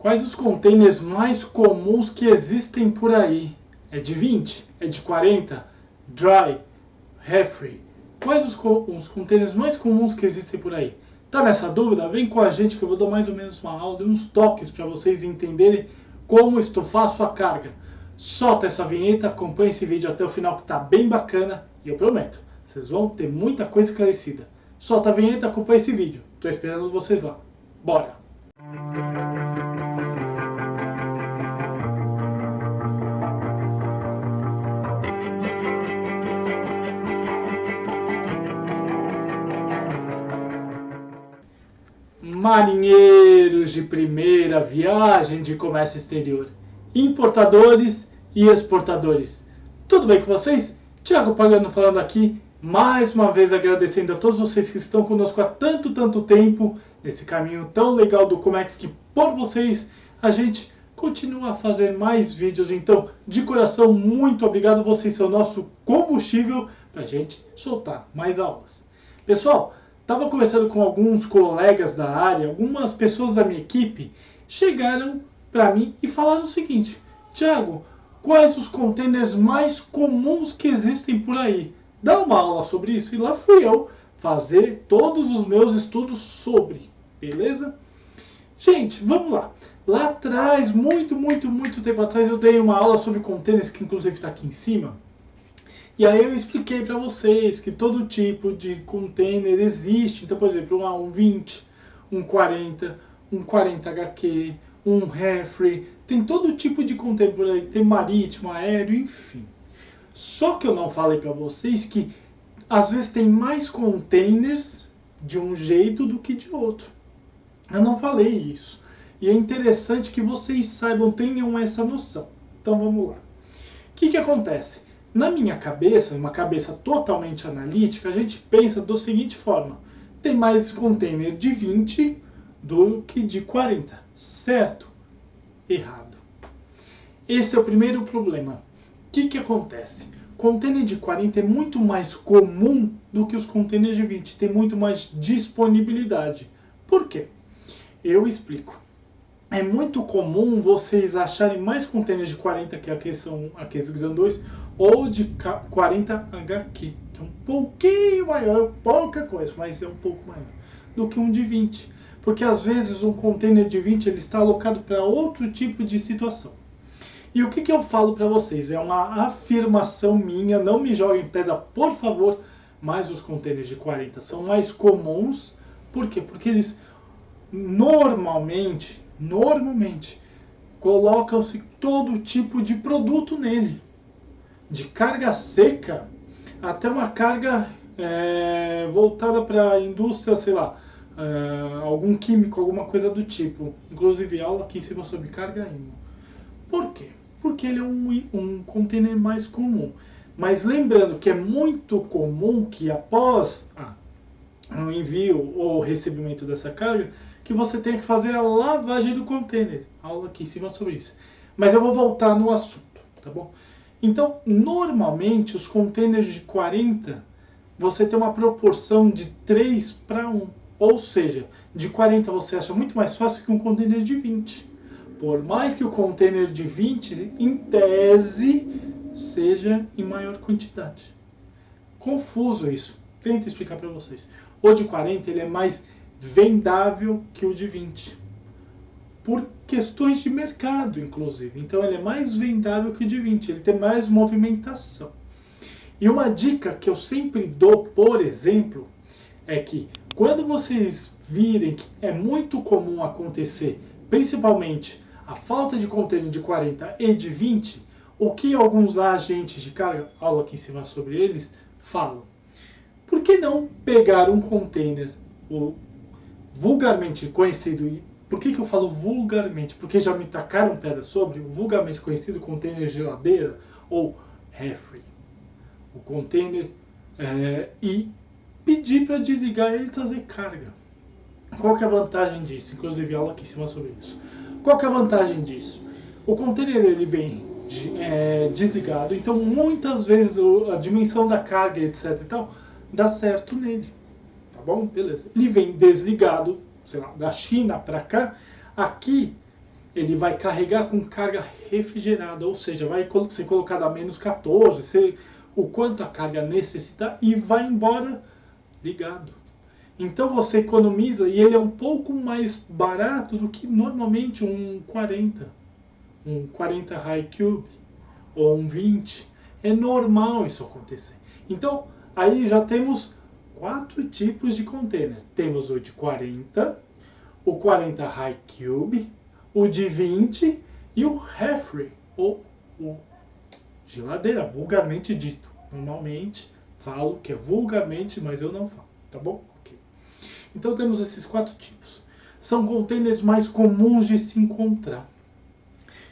Quais os containers mais comuns que existem por aí? É de 20? É de 40? Dry? Refree? Quais os containers mais comuns que existem por aí? Tá nessa dúvida? Vem com a gente que eu vou dar mais ou menos uma aula e uns toques para vocês entenderem como estufar a sua carga. Solta essa vinheta, acompanha esse vídeo até o final que tá bem bacana e eu prometo, vocês vão ter muita coisa esclarecida. Solta a vinheta, acompanha esse vídeo. Tô esperando vocês lá. Bora! Marinheiros de primeira viagem de comércio exterior, importadores e exportadores. Tudo bem com vocês? Thiago Pagano falando aqui, mais uma vez agradecendo a todos vocês que estão conosco há tanto tempo, nesse caminho tão legal do Comex, que por vocês a gente continua a fazer mais vídeos. Então, de coração, muito obrigado, vocês são o nosso combustível para a gente soltar mais aulas. Pessoal, estava conversando com alguns colegas da área, algumas pessoas da minha equipe chegaram para mim e falaram o seguinte: Thiago, quais os containers mais comuns que existem por aí? Dá uma aula sobre isso. E lá fui eu fazer todos os meus estudos sobre, beleza? Gente, vamos lá. Lá atrás, muito tempo atrás, eu dei uma aula sobre containers, que inclusive está aqui em cima. E aí eu expliquei para vocês que todo tipo de container existe. Então, por exemplo, um 20, um 40, um 40 HQ, um refree. Tem todo tipo de container por aí. Tem marítimo, aéreo, enfim. Só que eu não falei para vocês que às vezes tem mais containers de um jeito do que de outro. Eu não falei isso. E é interessante que vocês saibam, tenham essa noção. Então vamos lá. O que acontece? Na minha cabeça, uma cabeça totalmente analítica, a gente pensa da seguinte forma: tem mais container de 20 do que de 40. Certo? Errado. Esse é o primeiro problema. O que acontece? Container de 40 é muito mais comum do que os containers de 20. Tem muito mais disponibilidade. Por quê? Eu explico. É muito comum vocês acharem mais containers de 40, que aqui são aqueles grandões, ou de 40 HQ, que é um pouquinho maior, pouca coisa, mas é um pouco maior, do que um de 20. Porque às vezes um container de 20 ele está alocado para outro tipo de situação. E o que eu falo para vocês? É uma afirmação minha, não me joguem pedra, por favor, mas os containers de 40 são mais comuns. Por quê? Porque eles normalmente colocam-se todo tipo de produto nele, de carga seca até uma carga voltada para a indústria, sei lá, algum químico, alguma coisa do tipo. Inclusive aula aqui em cima sobre carga IMO. Por quê? Porque ele é um container mais comum. Mas lembrando que é muito comum que após o envio ou recebimento dessa carga, que você tenha que fazer a lavagem do container. Aula aqui em cima sobre isso. Mas eu vou voltar no assunto, tá bom? Então, normalmente, os containers de 40, você tem uma proporção de 3 para 1. Ou seja, de 40 você acha muito mais fácil que um container de 20. Por mais que o container de 20, em tese, seja em maior quantidade. Confuso isso. Tento explicar para vocês. O de 40 ele é mais vendável que o de 20. Por questões de mercado, inclusive. Então ele é mais vendável que o de 20. Ele tem mais movimentação. E uma dica que eu sempre dou, por exemplo, é que quando vocês virem que é muito comum acontecer, principalmente a falta de container de 40 e de 20, o que alguns agentes de carga, aula aqui em cima sobre eles, falam? Por que não pegar um container, o vulgarmente conhecido, e por que eu falo vulgarmente? Porque já me tacaram pedra sobre o vulgarmente conhecido container geladeira ou refree. O container e pedir para desligar ele e trazer carga. Qual que é a vantagem disso? Inclusive aula aqui em cima sobre isso. Qual que é a vantagem disso? O container ele vem desligado, então muitas vezes a dimensão da carga, etc e tal, dá certo nele. Tá bom? Beleza. Ele vem desligado, sei lá, da China para cá. Aqui ele vai carregar com carga refrigerada, ou seja, vai ser colocado a menos 14, o quanto a carga necessitar, e vai embora ligado. Então você economiza, e ele é um pouco mais barato do que normalmente um 40 High Cube ou um 20. É normal isso acontecer. Então aí já temos 4 tipos de container. Temos o de 40, o 40 High Cube, o de 20 e o refri, ou o geladeira, vulgarmente dito. Normalmente falo que é vulgarmente, mas eu não falo, tá bom? Ok. Então temos esses 4 tipos. São containers mais comuns de se encontrar.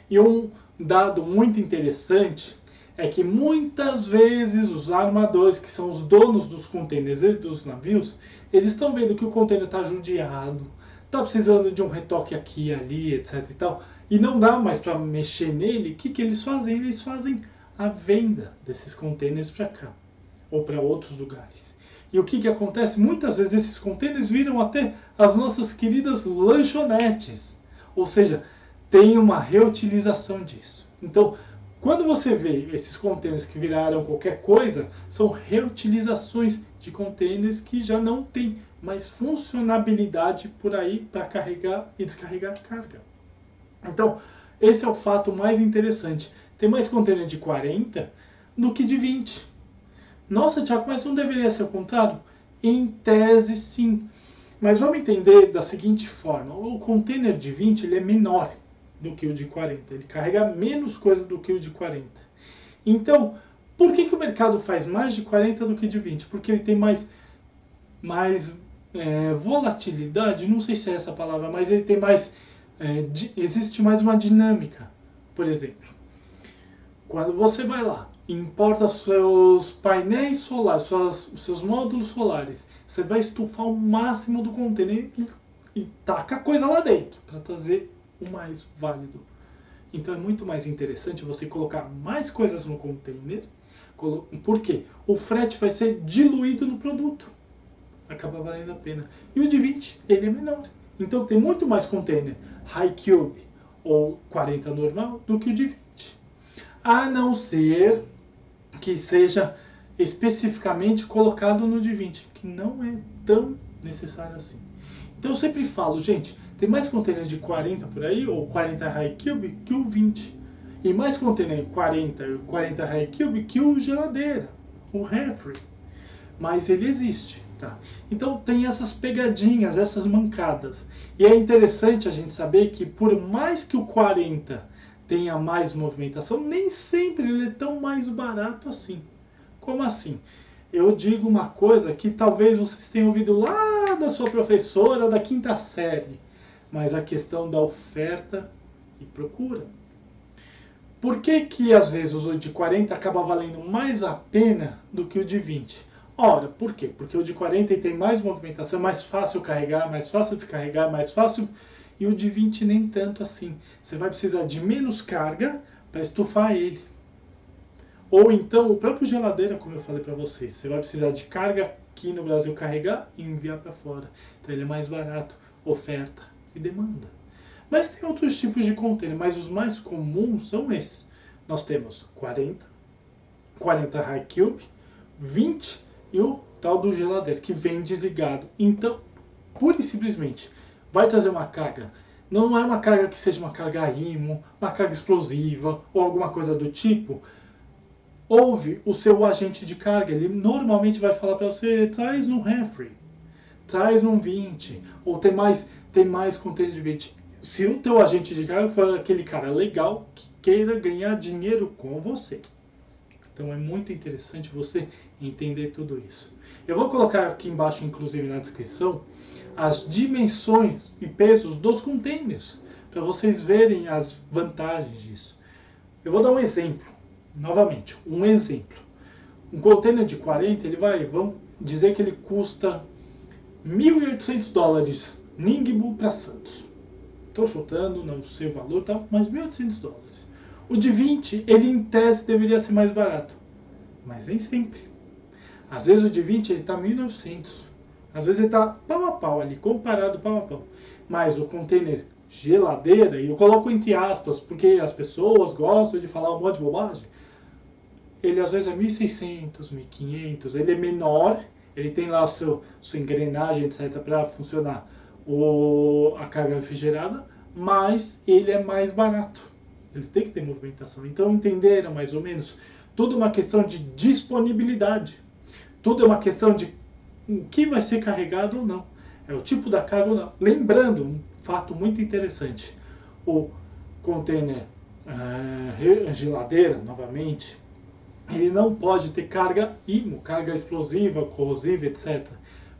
E um dado muito interessante é que muitas vezes os armadores, que são os donos dos containers e dos navios, eles estão vendo que o container está judiado, está precisando de um retoque aqui e ali, etc. e tal, e não dá mais para mexer nele. O que eles fazem? Eles fazem a venda desses containers para cá, ou para outros lugares. E o que acontece? Muitas vezes esses containers viram até as nossas queridas lanchonetes, ou seja, tem uma reutilização disso. Então, quando você vê esses containers que viraram qualquer coisa, são reutilizações de containers que já não tem mais funcionabilidade por aí para carregar e descarregar carga. Então, esse é o fato mais interessante. Tem mais container de 40 do que de 20. Nossa, Tiago, mas não deveria ser o contrário? Em tese, sim. Mas vamos entender da seguinte forma. O container de 20 ele é menor do que o de 40. Ele carrega menos coisa do que o de 40. Então, por que o mercado faz mais de 40 do que de 20? Porque ele tem mais volatilidade, não sei se é essa a palavra, mas ele tem mais... existe mais uma dinâmica. Por exemplo, quando você vai lá, importa seus painéis solares, seus módulos solares, você vai estufar o máximo do container e taca a coisa lá dentro para trazer o mais válido. Então é muito mais interessante você colocar mais coisas no container. Por quê? O frete vai ser diluído no produto. Acaba valendo a pena. E o de 20, ele é menor. Então tem muito mais container High Cube ou 40 normal do que o de 20. A não ser que seja especificamente colocado no de 20, que não é tão necessário assim. Então eu sempre falo, gente, tem mais containers de 40 por aí, ou 40 High Cube, que o 20. E mais container 40 High Cube que o geladeira, o refri. Mas ele existe, tá? Então tem essas pegadinhas, essas mancadas. E é interessante a gente saber que por mais que o 40 tenha mais movimentação, nem sempre ele é tão mais barato assim. Como assim? Eu digo uma coisa que talvez vocês tenham ouvido lá da sua professora da 5ª série, mas a questão da oferta e procura. Por que às vezes o de 40 acaba valendo mais a pena do que o de 20? Ora, por quê? Porque o de 40 tem mais movimentação, mais fácil carregar, mais fácil descarregar, mais fácil, e o de 20 nem tanto assim. Você vai precisar de menos carga para estufar ele. Ou então o próprio geladeira, como eu falei para vocês, você vai precisar de carga aqui no Brasil carregar e enviar para fora. Então ele é mais barato, oferta e demanda. Mas tem outros tipos de container, mas os mais comuns são esses. Nós temos 40 High Cube, 20 e o tal do geladeira, que vem desligado. Então, pura e simplesmente, vai trazer uma carga. Não é uma carga que seja uma carga IMO, uma carga explosiva ou alguma coisa do tipo. Ouve o seu agente de carga, ele normalmente vai falar para você, traz no refri, traz num 20, ou tem mais container de 20. Se o teu agente de carga for aquele cara legal que queira ganhar dinheiro com você. Então é muito interessante você entender tudo isso. Eu vou colocar aqui embaixo, inclusive na descrição, as dimensões e pesos dos containers, para vocês verem as vantagens disso. Eu vou dar um exemplo. Novamente, um exemplo. Um container de 40, vamos dizer que ele custa $1.800, Ningbo para Santos. Estou chutando, não sei o valor, tá? Mas $1.800. O de 20, ele em tese deveria ser mais barato. Mas nem sempre. Às vezes o de 20 ele está 1.900. Às vezes ele está pau a pau ali, comparado pau a pau. Mas o container geladeira, e eu coloco entre aspas, porque as pessoas gostam de falar um monte de bobagem, ele às vezes é 1.600, 1.500, ele é menor, ele tem lá sua engrenagem, etc, para funcionar a carga refrigerada, mas ele é mais barato. Ele tem que ter movimentação. Então entenderam mais ou menos? Tudo é uma questão de disponibilidade. Tudo é uma questão de o que vai ser carregado ou não. É o tipo da carga ou não. Lembrando, um fato muito interessante. O container geladeira, novamente, ele não pode ter carga IMO, carga explosiva, corrosiva, etc.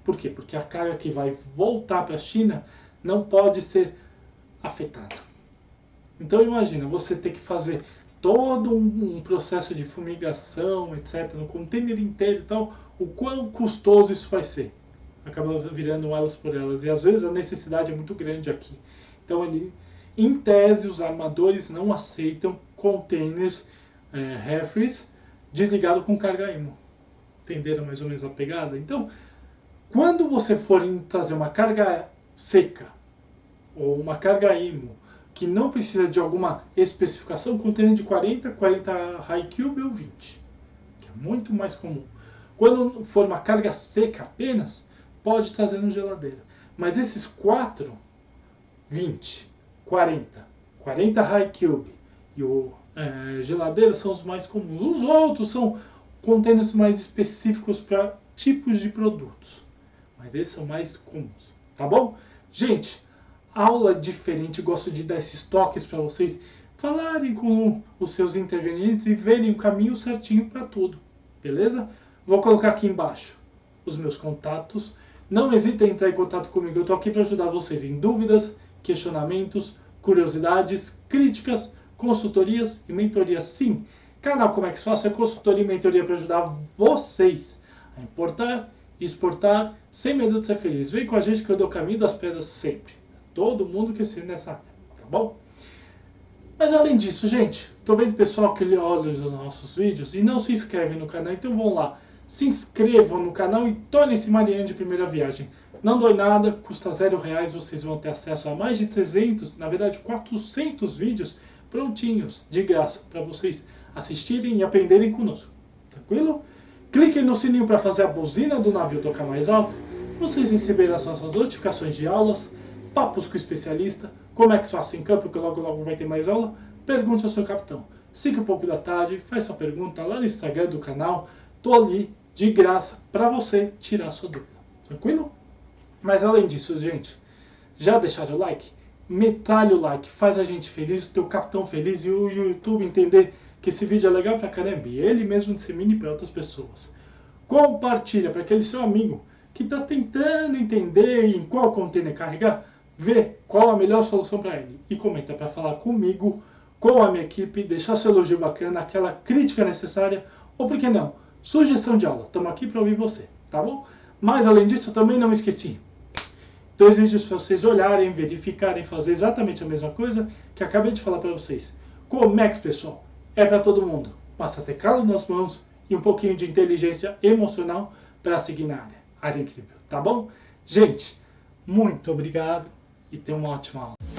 Por quê? Porque a carga que vai voltar para a China não pode ser afetada. Então imagina, você ter que fazer todo um processo de fumigação, etc., no container inteiro e tal, o quão custoso isso vai ser. Acaba virando elas por elas. E às vezes a necessidade é muito grande aqui. Então, em tese, os armadores não aceitam containers refres desligado com carga IMO. Entenderam mais ou menos a pegada? Então, quando você for trazer uma carga seca ou uma carga IMO que não precisa de alguma especificação, container de 40 high cube ou 20, que é muito mais comum. Quando for uma carga seca apenas, pode trazer no geladeira. Mas esses 4, 20, 40 high cube e o geladeira são os mais comuns. Os outros são containers mais específicos para tipos de produtos. Mas esses são mais comuns, tá bom? Gente, aula diferente, gosto de dar esses toques para vocês falarem com os seus intervenientes e verem o caminho certinho para tudo, beleza? Vou colocar aqui embaixo os meus contatos. Não hesitem em entrar em contato comigo, eu estou aqui para ajudar vocês em dúvidas, questionamentos, curiosidades, críticas, consultorias e mentorias. Sim, canal Como é que se faz é consultoria e mentoria para ajudar vocês a importar e exportar sem medo de ser feliz. Vem com a gente que eu dou o caminho das pedras sempre. Todo mundo que esteja nessa área, tá bom? Mas além disso, gente, tô vendo pessoal que olha os nossos vídeos e não se inscreve no canal, então vão lá, se inscrevam no canal e tornem-se Mariano de primeira viagem. Não dói nada, custa R$0, vocês vão ter acesso a mais de 300, na verdade 400 vídeos prontinhos, de graça, para vocês assistirem e aprenderem conosco. Tranquilo? Cliquem no sininho para fazer a buzina do navio tocar mais alto, vocês receberão as nossas notificações de aulas, papos com o especialista, como é que se faz em campo, que logo logo vai ter mais aula, pergunte ao seu capitão. 5 e pouco da tarde, faz sua pergunta lá no Instagram do canal, tô ali de graça para você tirar sua dúvida. Tranquilo? Mas além disso, gente, já deixaram o like? Metalha o like, faz a gente feliz, o teu capitão feliz e o YouTube entender que esse vídeo é legal pra caramba e ele mesmo dissemine para outras pessoas. Compartilha para aquele seu amigo que está tentando entender em qual container carregar, vê qual a melhor solução para ele e comenta para falar comigo, com a minha equipe, deixar seu elogio bacana, aquela crítica necessária ou, por que não, sugestão de aula. Estamos aqui para ouvir você, tá bom? Mas além disso, eu também não me esqueci. 2 vídeos para vocês olharem, verificarem, fazer exatamente a mesma coisa que acabei de falar para vocês. Comex, pessoal, é para todo mundo. Basta ter calo nas mãos e um pouquinho de inteligência emocional para seguir na área. Área incrível, tá bom? Gente, muito obrigado e tenha uma ótima aula.